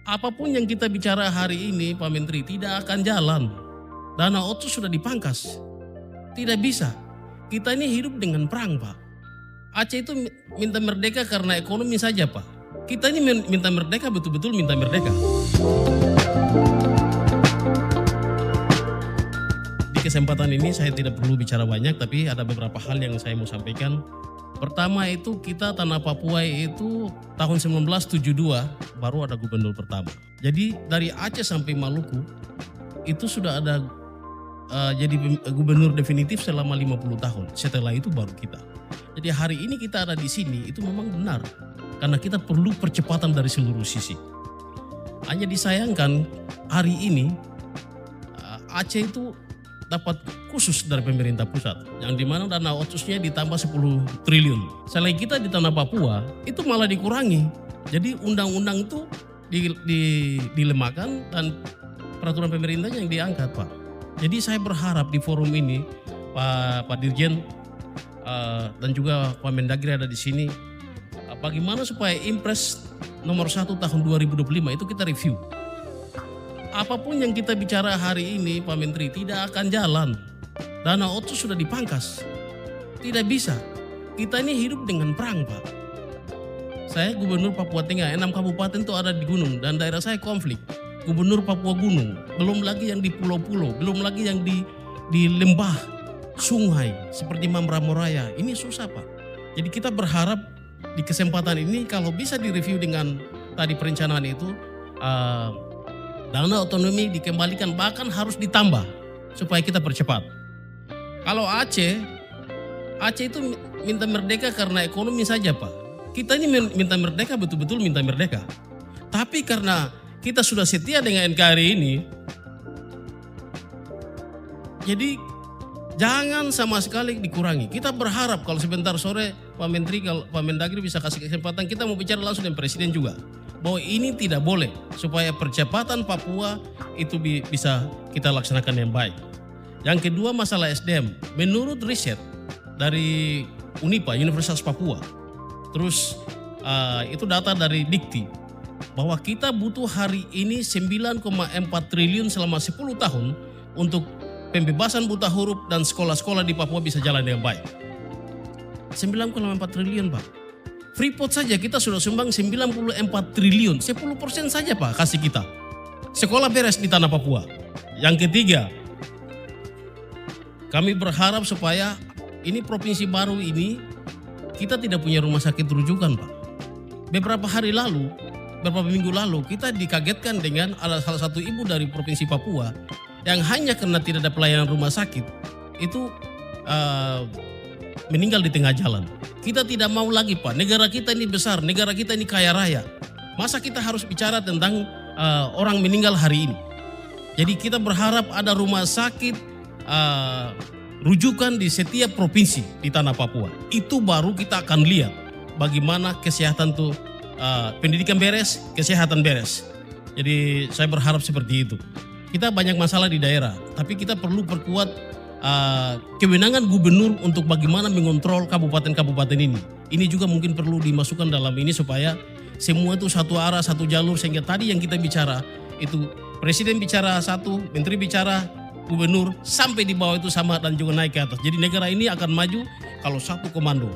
Apapun yang kita bicara hari ini, Pak Menteri, tidak akan jalan. Dana otsus sudah dipangkas. Tidak bisa. Kita ini hidup dengan perang, Pak. Aceh itu minta merdeka karena ekonomi saja, Pak. Kita ini minta merdeka, betul-betul minta merdeka. Di kesempatan ini saya tidak perlu bicara banyak, tapi ada beberapa hal yang saya mau sampaikan. Pertama itu kita tanah Papua itu tahun 1972 baru ada gubernur pertama. Jadi dari Aceh sampai Maluku itu sudah ada jadi gubernur definitif selama 50 tahun. Setelah itu baru kita. Jadi hari ini kita ada di sini itu memang benar. Karena kita perlu percepatan dari seluruh sisi. Hanya disayangkan hari ini Aceh itu dapat khusus dari pemerintah pusat yang dimana dana otsusnya ditambah 10 triliun. Selain kita di tanah Papua itu malah dikurangi. Jadi undang-undang itu dilemahkan dan peraturan pemerintahnya yang diangkat, Pak. Jadi saya berharap di forum ini Pak Dirjen dan juga Pak Mendagri ada di sini, bagaimana supaya Impres nomor 1 tahun 2025 itu kita review. Apapun yang kita bicara hari ini, Pak Menteri, tidak akan jalan. Dana otsus sudah dipangkas. Tidak bisa. Kita ini hidup dengan perang, Pak. Saya gubernur Papua Tengah, 6 kabupaten itu ada di gunung dan daerah saya konflik. Gubernur Papua gunung, belum lagi yang di pulau-pulau, belum lagi yang di lembah, sungai seperti Mamramoraya. Ini susah, Pak. Jadi kita berharap di kesempatan ini kalau bisa direview dengan tadi perencanaan itu, dana otonomi dikembalikan, bahkan harus ditambah supaya kita percepat. Kalau Aceh itu minta merdeka karena ekonomi saja, Pak. Kita ini minta merdeka, betul-betul minta merdeka. Tapi karena kita sudah setia dengan NKRI ini, jadi jangan sama sekali dikurangi. Kita berharap kalau sebentar sore Pak Menteri, kalau Pak Mendagri bisa kasih kesempatan, kita mau bicara langsung dengan Presiden juga. Bahwa ini tidak boleh supaya percepatan Papua itu bisa kita laksanakan yang baik. Yang kedua masalah SDM. Menurut riset dari UNIPA, Universitas Papua, terus itu data dari Dikti, bahwa kita butuh hari ini 9,4 triliun selama 10 tahun untuk pembebasan buta huruf dan sekolah-sekolah di Papua bisa jalan dengan baik. 9,4 triliun, Pak. Freeport saja kita sudah sumbang 94 triliun, 10% saja, Pak, kasih kita. Sekolah beres di tanah Papua. Yang ketiga, kami berharap supaya ini provinsi baru ini kita tidak punya rumah sakit rujukan, Pak. Beberapa minggu lalu kita dikagetkan dengan salah satu ibu dari provinsi Papua yang hanya karena tidak ada pelayanan rumah sakit itu meninggal di tengah jalan. Kita tidak mau lagi, Pak. Negara kita ini besar, negara kita ini kaya raya. Masa kita harus bicara tentang orang meninggal hari ini? Jadi kita berharap ada rumah sakit rujukan di setiap provinsi di tanah Papua. Itu baru kita akan lihat bagaimana kesehatan tuh pendidikan beres, kesehatan beres. Jadi saya berharap seperti itu. Kita banyak masalah di daerah, tapi kita perlu perkuat kewenangan gubernur untuk bagaimana mengontrol kabupaten-kabupaten ini. Ini juga mungkin perlu dimasukkan dalam ini supaya semua itu satu arah, satu jalur, sehingga tadi yang kita bicara itu presiden bicara satu, menteri bicara, gubernur sampai di bawah itu sama dan juga naik ke atas. Jadi negara ini akan maju kalau satu komando.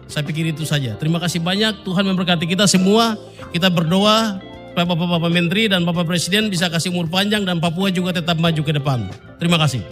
Saya pikir itu saja. Terima kasih banyak. Tuhan memberkati kita semua. Kita berdoa Bapak Menteri dan Bapak Presiden bisa kasih umur panjang dan Papua juga tetap maju ke depan. Terima kasih.